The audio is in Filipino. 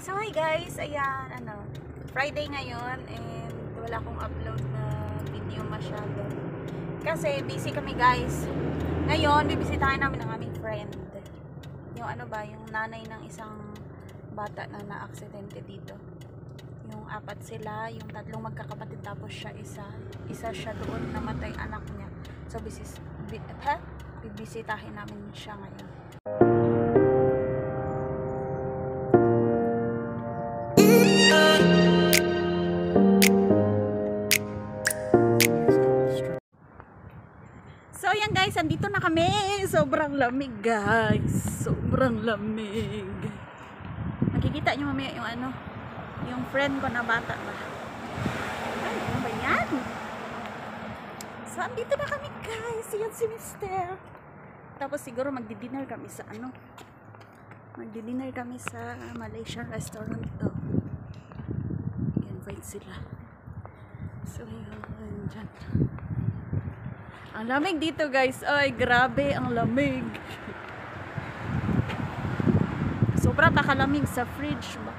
So hi guys, ayan, Friday ngayon and wala akong upload na video masyado. Kasi busy kami guys. Ngayon, bibisitahin namin ang aming friend. Yung yung nanay ng isang bata na na-aksidente dito. Yung apat sila, yung tatlong magkakapatid tapos siya isa siya doon namatay anak niya. So bibisitahin namin siya ngayon. So yan guys, andito na kami. Sobrang lamig guys. Sobrang lamig. Makikita nyo mamaya yung friend ko na bata ba. Ay, ano ba yan? So andito na kami guys. Yan si Mister. Tapos siguro magdi-dinner kami sa magdi-dinner kami sa Malaysian restaurant to. I-invite sila. So yun, dyan. Ang lamig dito guys. Ay, grabe ang lamig. Sobra baka lamig sa fridge ba.